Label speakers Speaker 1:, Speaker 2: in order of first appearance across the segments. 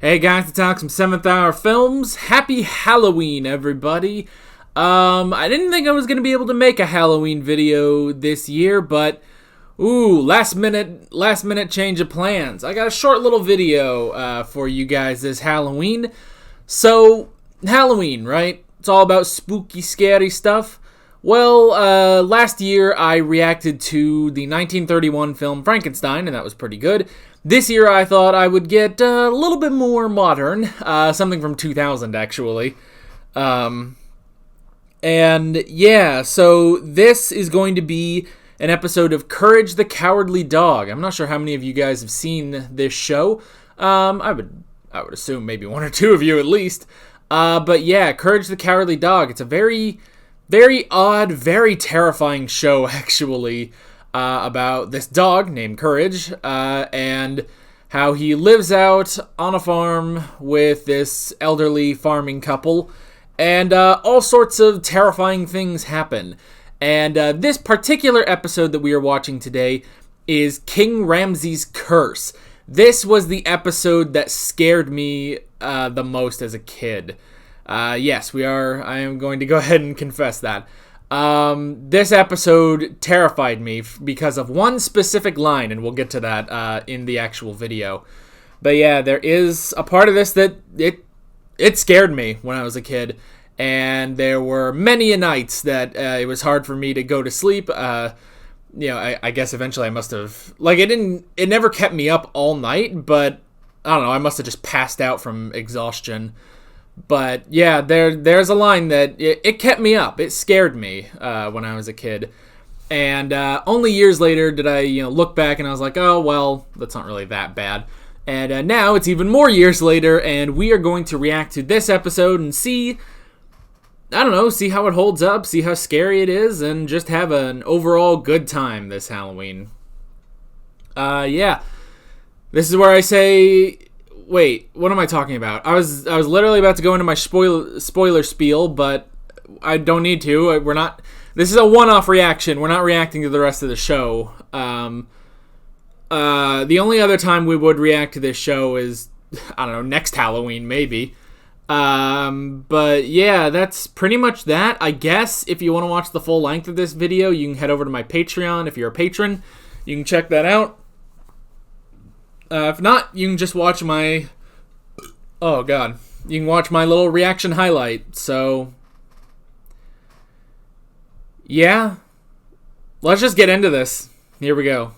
Speaker 1: Hey guys, it's Alex from 7th Hour Films. Happy Halloween, everybody. I didn't think I was going to be able to make a Halloween video this year, but last minute change of plans. I got a short little video for you guys this Halloween. So, Halloween, right? It's all about spooky, scary stuff. Well, last year I reacted to the 1931 film Frankenstein, and that was pretty good. This year I thought I would get a little bit more modern, something from 2000 actually. And yeah, so this is going to be an episode of Courage the Cowardly Dog. I'm not sure how many of you guys have seen this show. I would assume maybe one or two of you at least. But yeah, Courage the Cowardly Dog. It's a very, very odd, very terrifying show actually. About this dog named Courage, and how he lives out on a farm with this elderly farming couple, and all sorts of terrifying things happen. And this particular episode that we are watching today is King Ramses' Curse. This was the episode that scared me the most as a kid. Yes, I am going to go ahead and confess that. This episode terrified me because of one specific line, and we'll get to that in the actual video. But yeah, there is a part of this that it scared me when I was a kid, and there were many nights that it was hard for me to go to sleep. I guess eventually I must have, it never kept me up all night, but I don't know, I must have just passed out from exhaustion. But yeah, there's a line that it kept me up. It scared me when I was a kid, and only years later did I look back and I was like, oh well, that's not really that bad. And now it's even more years later, and we are going to react to this episode and see how it holds up, see how scary it is, and just have an overall good time this Halloween. Yeah, this is where I say. Wait, what am I talking about? I was literally about to go into my spoiler spiel, but I don't need to. This is a one-off reaction. We're not reacting to the rest of the show. The only other time we would react to this show is, I don't know, next Halloween maybe. But yeah, that's pretty much that. I guess if you want to watch the full length of this video, you can head over to my Patreon. If you're a patron, you can check that out. If not, you can just watch my... Oh, God. You can watch my little reaction highlight. So, yeah. Let's just get into this. Here we go.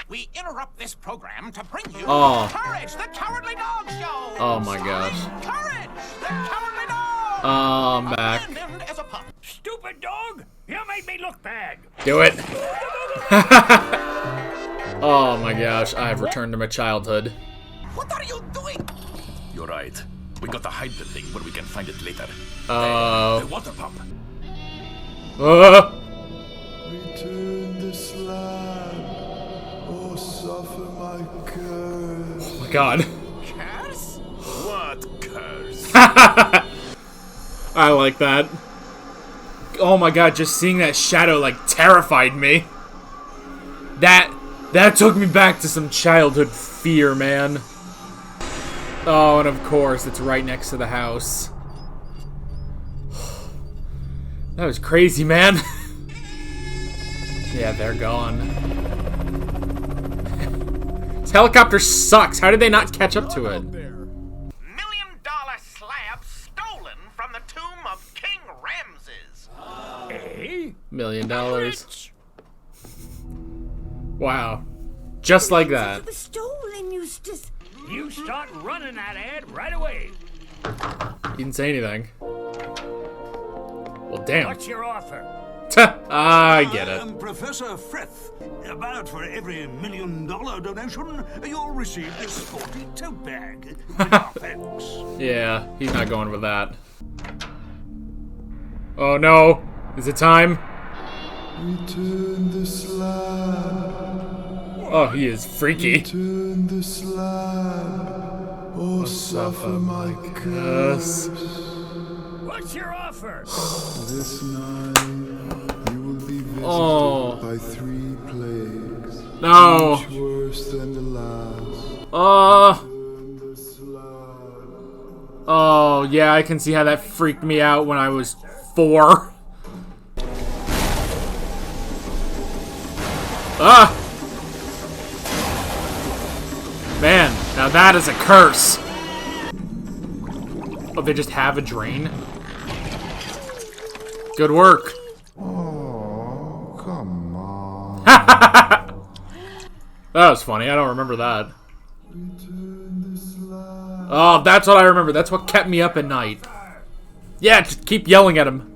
Speaker 2: We interrupt this program to bring you
Speaker 1: Courage,
Speaker 2: the Cowardly Dog Show!
Speaker 1: Oh, my gosh.
Speaker 2: Courage, the Cowardly Dog!
Speaker 1: I'm back.
Speaker 2: Abandoned as a pup.
Speaker 3: Stupid dog! You made me look bad!
Speaker 1: Do it! Oh my gosh, I have returned to my childhood.
Speaker 2: What are you doing?
Speaker 4: You're right. We got to hide the thing where we can find it later.
Speaker 1: The
Speaker 4: water pump.
Speaker 5: Return this land, or suffer my curse.
Speaker 1: Oh my god.
Speaker 2: Curse?
Speaker 4: What curse?
Speaker 1: I like that. Oh my god, just seeing that shadow terrified me. That took me back to some childhood fear, man. Oh, and of course, it's right next to the house. That was crazy, man. Yeah, they're gone. This helicopter sucks. How did they not catch up to it?
Speaker 2: $1 million slab stolen from the tomb of King Ramses.
Speaker 3: Eh?
Speaker 1: $1 million. Wow. Just like that.
Speaker 6: It was stolen, Eustace.
Speaker 3: You start running that ad right away.
Speaker 1: He didn't say anything. Well, damn.
Speaker 3: What's your offer?
Speaker 1: I get it.
Speaker 7: I am Professor Frith. About for every $1 million donation, you'll receive this sporty tote bag. With our thanks.
Speaker 1: Yeah, he's not going with that. Oh no. Is it time?
Speaker 5: Return this land.
Speaker 1: Oh, he is freaky.
Speaker 5: Return this land, or suffer my curse.
Speaker 3: What's your offer?
Speaker 5: This night you will be visited
Speaker 1: Oh.
Speaker 5: by 3 plagues.
Speaker 1: No.
Speaker 5: Each worse than the last.
Speaker 1: Oh, yeah, I can see how that freaked me out when I was 4. Ah! Man, now that is a curse. Oh, they just have a drain? Good work.
Speaker 5: Oh, come on.
Speaker 1: That was funny. I don't remember that. Oh, that's what I remember. That's what kept me up at night. Yeah, just keep yelling at him.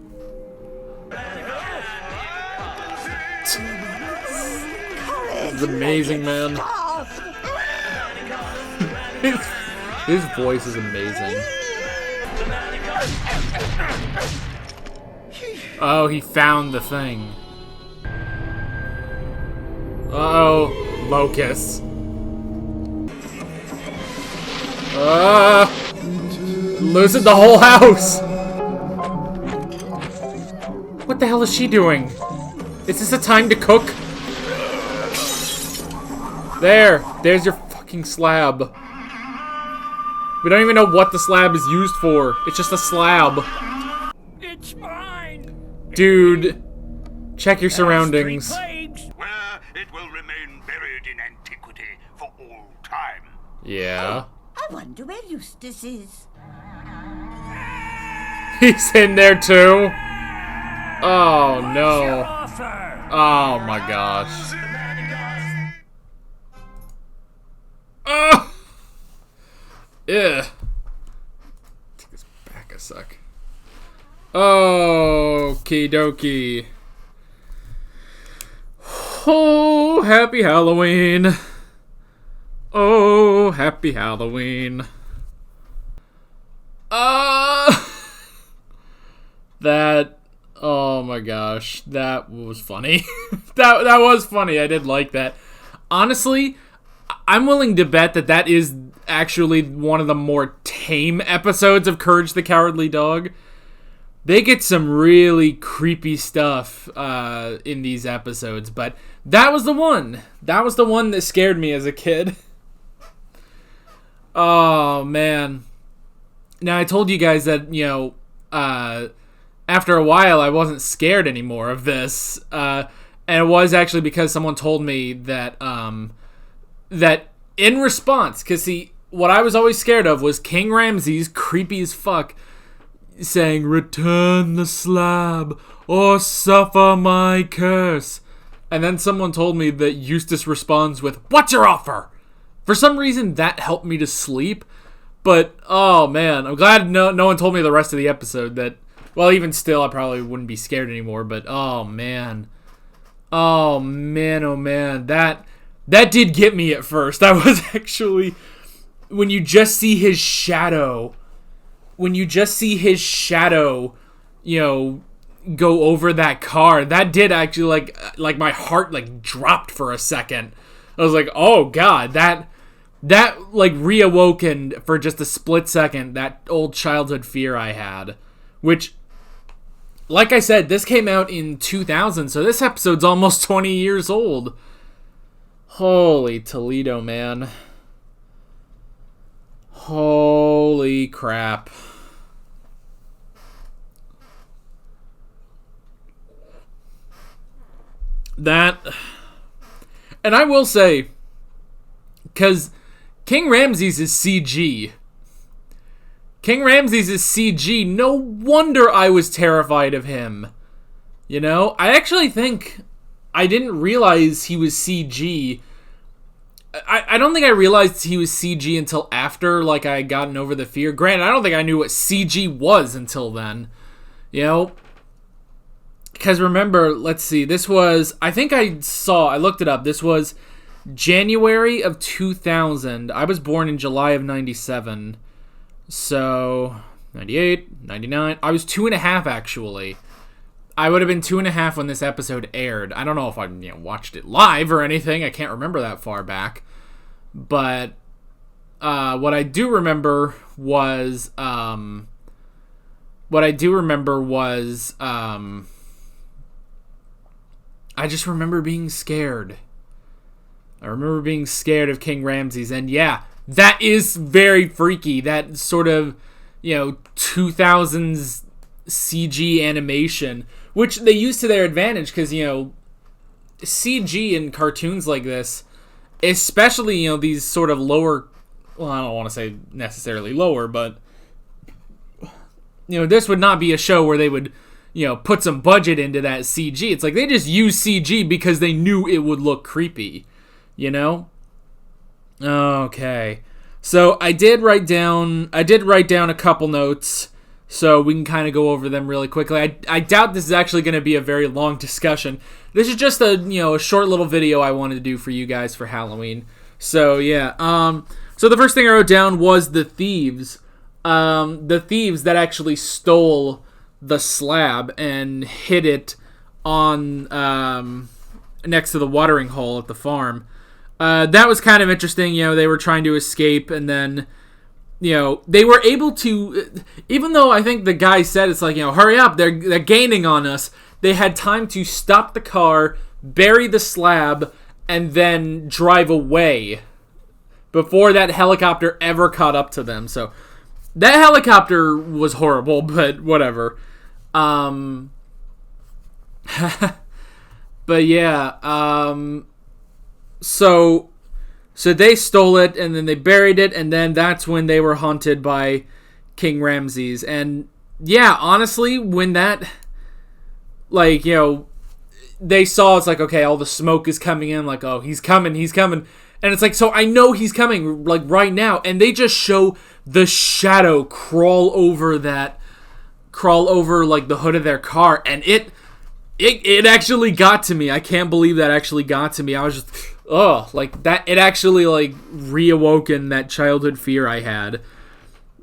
Speaker 1: This is amazing, man. His voice is amazing. Oh, he found the thing. Uh-oh. Locusts. Losing the whole house! What the hell is she doing? Is this a time to cook? There's your fucking slab. We don't even know what the slab is used for. It's just a slab.
Speaker 3: It's mine.
Speaker 1: Dude, check your surroundings.
Speaker 7: Where it will remain buried in antiquity for all time.
Speaker 1: Yeah.
Speaker 6: I wonder where Eustace is.
Speaker 1: He's in there too. Oh
Speaker 3: Your
Speaker 1: no.
Speaker 3: offer.
Speaker 1: Oh my gosh. Ugh. Ugh. Take this back a sec. Okie dokie. Oh, happy Halloween. Oh, happy Halloween. That, oh my gosh, that was funny. that was funny. I did like that. Honestly, I'm willing to bet that that is actually one of the more tame episodes of Courage the Cowardly Dog. They get some really creepy stuff in these episodes, but that was the one. That was the one that scared me as a kid. Oh, man. Now, I told you guys that, you know, after a while, I wasn't scared anymore of this. And it was actually because someone told me that, that in response, because see, what I was always scared of was King Ramses, creepy as fuck, saying, "Return the slab, or suffer my curse." And then someone told me that Eustace responds with, "What's your offer?" For some reason, that helped me to sleep. But, oh man, I'm glad no one told me the rest of the episode that, well, even still, I probably wouldn't be scared anymore. But, oh man. Oh man, oh man. That did get me at first. I was actually, when you just see his shadow, you know, go over that car, that did actually, like my heart, like, dropped for a second. I was like, oh god, that like reawoken for just a split second that old childhood fear I had, which, like I said, this came out in 2000, so this episode's almost 20 years old. Holy Toledo, man. Holy crap. That, and I will say, because King Ramses is CG. King Ramses is CG. No wonder I was terrified of him. You know? I actually think I didn't realize he was CG. I don't think I realized he was CG until after, like, I had gotten over the fear. Granted, I don't think I knew what CG was until then. You know? Because remember, let's see, this was, I looked it up, this was January of 2000. I was born in July of 97. So, 98, 99. I was 2.5, actually. I would have been 2.5 when this episode aired. I don't know if I watched it live or anything. I can't remember that far back. But what I do remember was... I just remember being scared. I remember being scared of King Ramses, and yeah, that is very freaky. That sort of, 2000s CG animation, which they use to their advantage, because, CG in cartoons like this, especially, these sort of lower, well, I don't want to say necessarily lower, but, this would not be a show where they would, put some budget into that CG. It's like they just use CG because they knew it would look creepy, Okay. So I did write down a couple notes, so we can kind of go over them really quickly. I doubt this is actually going to be a very long discussion. This is just a short little video I wanted to do for you guys for Halloween. So yeah. So the first thing I wrote down was the thieves. The thieves that actually stole the slab and hid it on next to the watering hole at the farm. That was kind of interesting. They were trying to escape, and then, they were able to, even though I think the guy said it's like, hurry up, they're gaining on us. They had time to stop the car, bury the slab, and then drive away before that helicopter ever caught up to them. So that helicopter was horrible, but whatever. But yeah, So they stole it, and then they buried it, and then that's when they were haunted by King Ramses. And yeah, honestly, when that, they saw, it's like, okay, all the smoke is coming in, like, oh, he's coming. And it's like, so I know he's coming, like, right now. And they just show the shadow crawl over, like, the hood of their car. And it actually got to me. I can't believe that actually got to me. I was just, like that. It actually like reawoken that childhood fear I had.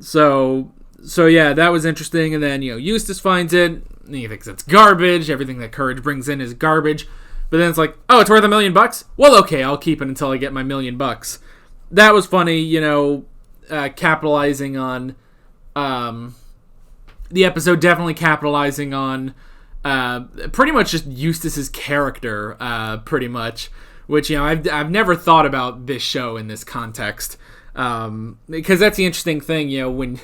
Speaker 1: So yeah, that was interesting. And then Eustace finds it. And he thinks it's garbage. Everything that Courage brings in is garbage. But then it's like, oh, it's worth $1 million. Well, okay, I'll keep it until I get my $1 million. That was funny. Capitalizing on the episode, definitely capitalizing on. Pretty much just Eustace's character, pretty much, which, I've never thought about this show in this context, because that's the interesting thing, when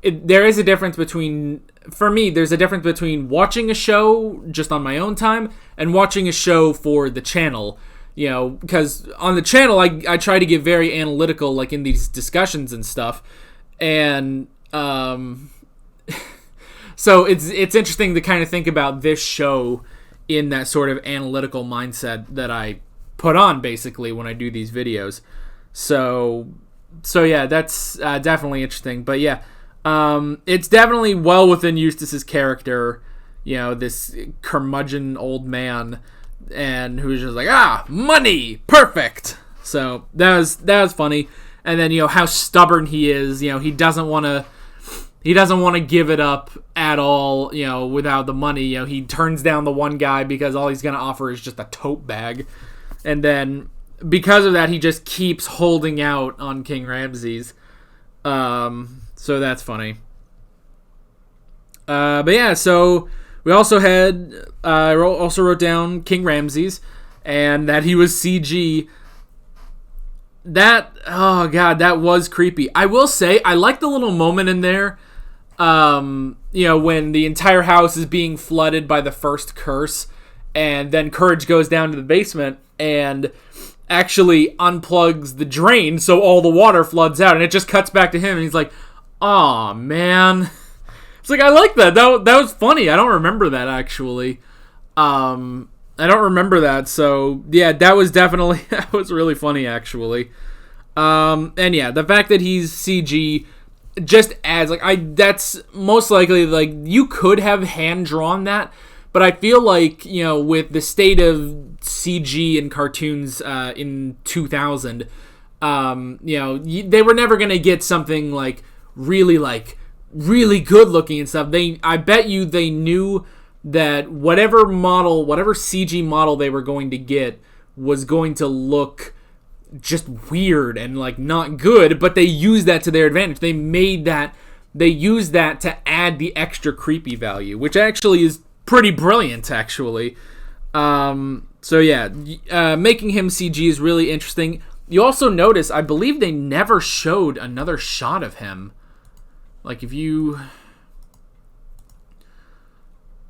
Speaker 1: there is a difference between, for me, there's a difference between watching a show just on my own time and watching a show for the channel, because on the channel, I try to get very analytical, like in these discussions and stuff, and, so it's interesting to kind of think about this show in that sort of analytical mindset that I put on basically when I do these videos. So yeah, that's definitely interesting. But yeah, it's definitely well within Eustace's character, this curmudgeon old man, and who's just like, money, perfect. So that was funny. And then how stubborn he is. He doesn't want to give it up at all, without the money. He turns down the one guy because all he's going to offer is just a tote bag. And then because of that, he just keeps holding out on King Ramses. So that's funny. But yeah, so we also had, I also wrote down King Ramses and that he was CG. That, oh god, that was creepy. I will say, I like the little moment in there, when the entire house is being flooded by the first curse, and then Courage goes down to the basement and actually unplugs the drain so all the water floods out, and it just cuts back to him, and he's like, aw, man. It's like, I like that. That was funny. I don't remember that, actually. I don't remember that, so yeah, that was definitely, that was really funny, actually. And yeah, the fact that he's CG just adds, like, that's most likely, like, you could have hand-drawn that, but I feel like, with the state of CG in cartoons in 2000, they were never going to get something, like, really good looking and stuff. I bet you they knew that whatever CG model they were going to get was going to look just weird and like not good, but they used that to their advantage. They used that to add the extra creepy value, which actually is pretty brilliant, actually. So yeah, making him CG is really interesting. You also notice, I believe they never showed another shot of him. Like if you...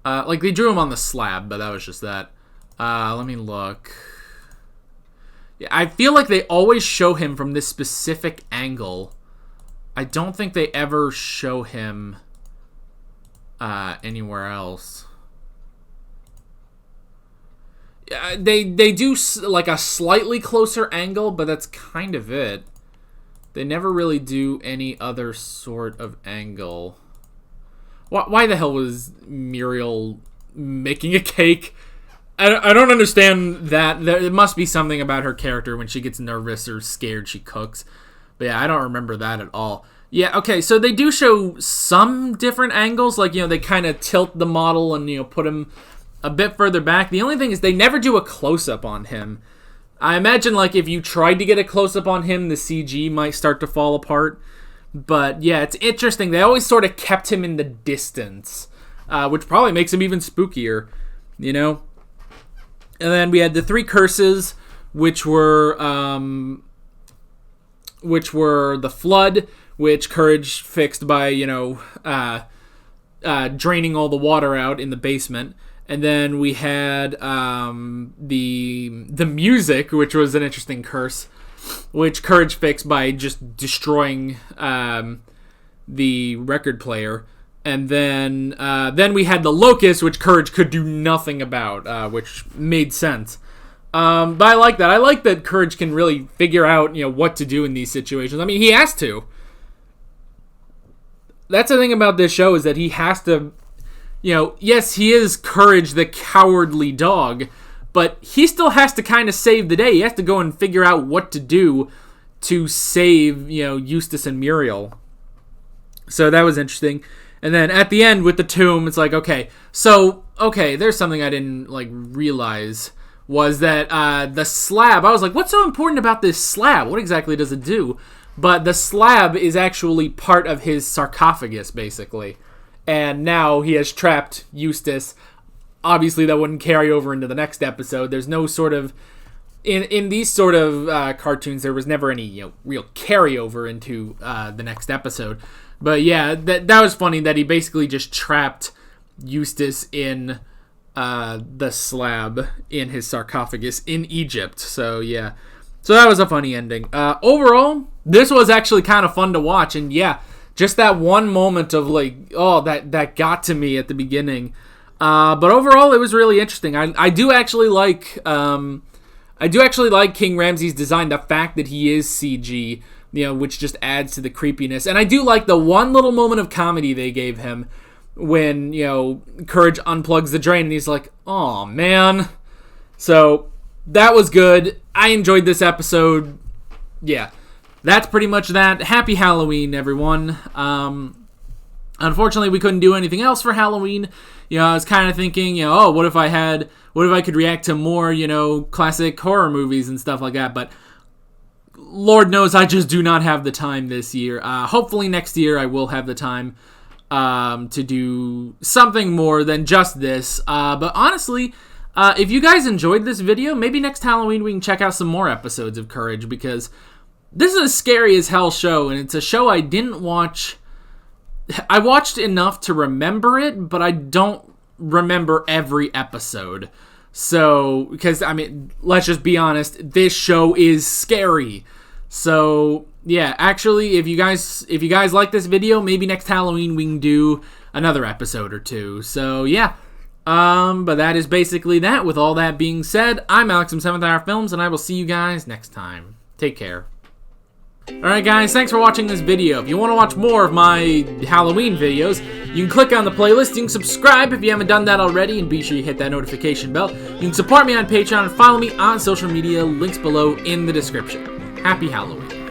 Speaker 1: like they drew him on the slab, but that was just that. Let me look. Yeah, I feel like they always show him from this specific angle. I don't think they ever show him anywhere else. Yeah, they do like a slightly closer angle, but that's kind of it. They never really do any other sort of angle. Why the hell was Muriel making a cake? I don't understand that. There must be something about her character when she gets nervous or scared she cooks. But yeah, I don't remember that at all. Yeah, okay, so they do show some different angles. Like, they kind of tilt the model and, put him a bit further back. The only thing is they never do a close-up on him. I imagine, like, if you tried to get a close-up on him, the CG might start to fall apart. But, yeah, it's interesting. They always sort of kept him in the distance, which probably makes him even spookier, And then we had the 3 curses, which were the flood, which Courage fixed by, draining all the water out in the basement. And then we had the music, which was an interesting curse, which Courage fixed by just destroying the record player. And then we had the locust, which Courage could do nothing about, which made sense. But I like that. I like that Courage can really figure out, what to do in these situations. I mean, he has to. That's the thing about this show, is that he has to, yes, he is Courage the cowardly dog, but he still has to kind of save the day. He has to go and figure out what to do to save, Eustace and Muriel. So that was interesting. And then at the end with the tomb, it's like, okay, there's something I didn't, realize, was that the slab, I was like, what's so important about this slab? What exactly does it do? But the slab is actually part of his sarcophagus, basically. And now he has trapped Eustace. Obviously, that wouldn't carry over into the next episode. There's no sort of... In these sort of cartoons, there was never any real carryover into the next episode. But yeah, that was funny that he basically just trapped Eustace in the slab in his sarcophagus in Egypt. So yeah. So that was a funny ending. Overall, this was actually kind of fun to watch. And yeah, just that one moment of that got to me at the beginning. But overall, it was really interesting. I do actually like King Ramses' design. The fact that he is CG, which just adds to the creepiness. And I do like the one little moment of comedy they gave him when, Courage unplugs the drain and he's like, "Aw, man." So that was good. I enjoyed this episode. Yeah, that's pretty much that. Happy Halloween, everyone. Unfortunately, we couldn't do anything else for Halloween. I was kind of thinking, what if I could react to more, classic horror movies and stuff like that. But Lord knows I just do not have the time this year. Hopefully next year I will have the time to do something more than just this. But honestly, if you guys enjoyed this video, maybe next Halloween we can check out some more episodes of Courage, because this is a scary as hell show, and it's a show I didn't watch. I watched enough to remember it, but I don't remember every episode. So, because, let's just be honest, this show is scary. So, yeah, actually, if you guys like this video, maybe next Halloween we can do another episode or two. So, yeah. But that is basically that. With all that being said, I'm Alex from 7th Hour Films, and I will see you guys next time. Take care. Alright guys, thanks for watching this video. If you want to watch more of my Halloween videos, you can click on the playlist, you can subscribe if you haven't done that already, and be sure you hit that notification bell. You can support me on Patreon and follow me on social media, links below in the description. Happy Halloween.